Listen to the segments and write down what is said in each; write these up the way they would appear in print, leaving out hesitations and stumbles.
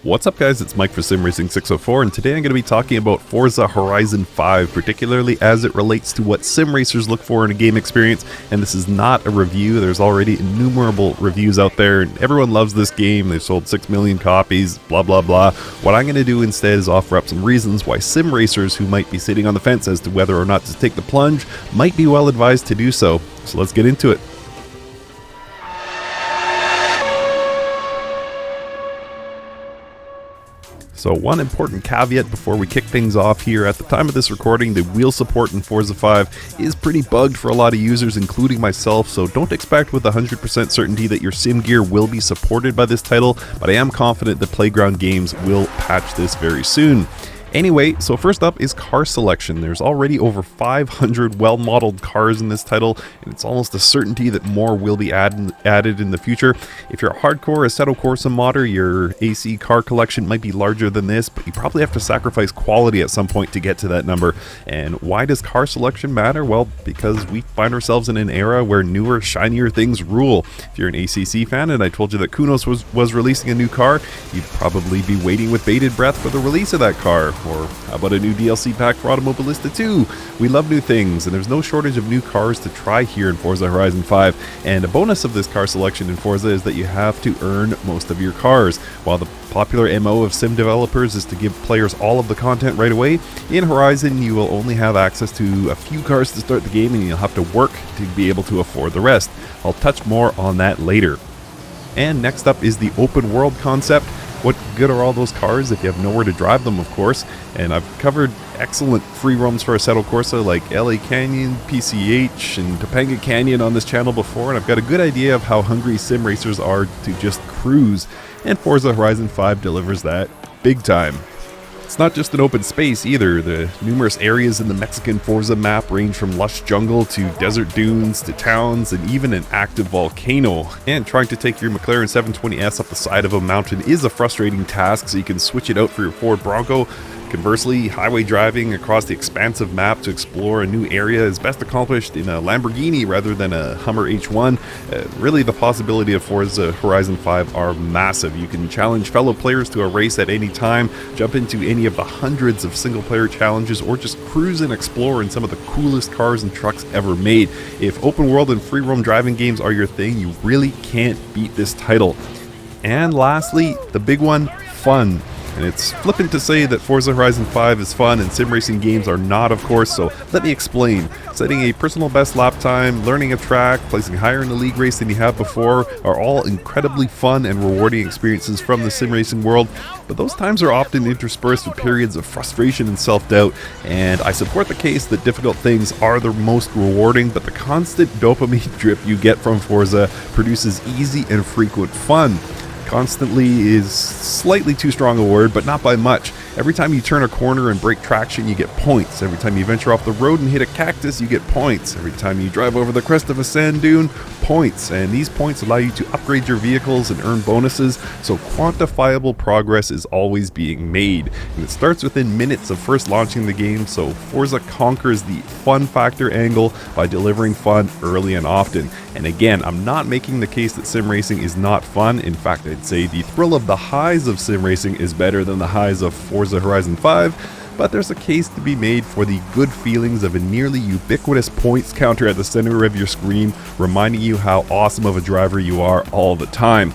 What's up guys, it's Mike for SimRacing604 and today I'm going to be talking about Forza Horizon 5, particularly as it relates to what sim racers look for in a game experience. And this is not a review, there's already innumerable reviews out there and everyone loves this game, they've sold 6 million copies, blah blah blah. What I'm going to do instead is offer up some reasons why sim racers who might be sitting on the fence as to whether or not to take the plunge might be well advised to do so. So let's get into it. So one important caveat before we kick things off here: at the time of this recording, the wheel support in Forza 5 is pretty bugged for a lot of users, including myself, so don't expect with 100% certainty that your sim gear will be supported by this title, but I am confident that Playground Games will patch this very soon. Anyway, so first up is car selection. There's already over 500 well-modeled cars in this title, and it's almost a certainty that more will be added in the future. If you're a hardcore Assetto Corsa modder, your AC car collection might be larger than this, but you probably have to sacrifice quality at some point to get to that number. And why does car selection matter? Well, because we find ourselves in an era where newer, shinier things rule. If you're an ACC fan and I told you that Kunos was releasing a new car, you'd probably be waiting with bated breath for the release of that car. Or how about a new DLC pack for Automobilista 2? We love new things, and there's no shortage of new cars to try here in Forza Horizon 5. And a bonus of this car selection in Forza is that you have to earn most of your cars. While the popular MO of sim developers is to give players all of the content right away, in Horizon you will only have access to a few cars to start the game, and you'll have to work to be able to afford the rest. I'll touch more on that later. And next up is the open world concept. What good are all those cars if you have nowhere to drive them, of course? And I've covered excellent free roams for Assetto Corsa like LA Canyon, PCH, and Topanga Canyon on this channel before, and I've got a good idea of how hungry sim racers are to just cruise, and Forza Horizon 5 delivers that big time. It's not just an open space either. The numerous areas in the Mexican Forza map range from lush jungle to desert dunes to towns and even an active volcano. And trying to take your McLaren 720S up the side of a mountain is a frustrating task, so you can switch it out for your Ford Bronco. Conversely, highway driving across the expansive map to explore a new area is best accomplished in a Lamborghini rather than a Hummer H1. Really, the possibility of Forza Horizon 5 are massive. You can challenge fellow players to a race at any time, jump into any of the hundreds of single-player challenges, or just cruise and explore in some of the coolest cars and trucks ever made. If open world and free roam driving games are your thing, you really can't beat this title. And lastly, the big one, fun. And it's flippant to say that Forza Horizon 5 is fun and sim racing games are not, of course, so let me explain. Setting a personal best lap time, learning a track, placing higher in the league race than you have before are all incredibly fun and rewarding experiences from the sim racing world, but those times are often interspersed with periods of frustration and self-doubt, and I support the case that difficult things are the most rewarding, but the constant dopamine drip you get from Forza produces easy and frequent fun. Constantly is slightly too strong a word, but not by much. Every time you turn a corner and break traction, you get points. Every time you venture off the road and hit a cactus, you get points. Every time you drive over the crest of a sand dune, points. And these points allow you to upgrade your vehicles and earn bonuses, so quantifiable progress is always being made. And it starts within minutes of first launching the game, so Forza conquers the fun factor angle by delivering fun early and often. And again, I'm not making the case that sim racing is not fun. In fact, I'd say the thrill of the highs of sim racing is better than the highs of Forza Horizon 5, but there's a case to be made for the good feelings of a nearly ubiquitous points counter at the center of your screen, reminding you how awesome of a driver you are all the time.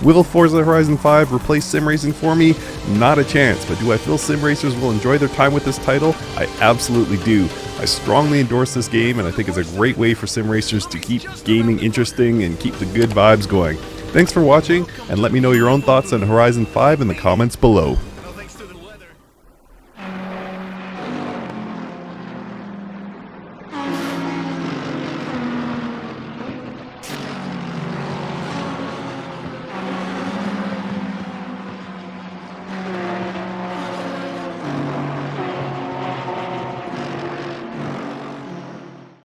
Will Forza Horizon 5 replace sim racing for me? Not a chance, but do I feel sim racers will enjoy their time with this title? I absolutely do. I strongly endorse this game, and I think it's a great way for sim racers to keep gaming interesting and keep the good vibes going. Thanks for watching, and let me know your own thoughts on Horizon 5 in the comments below.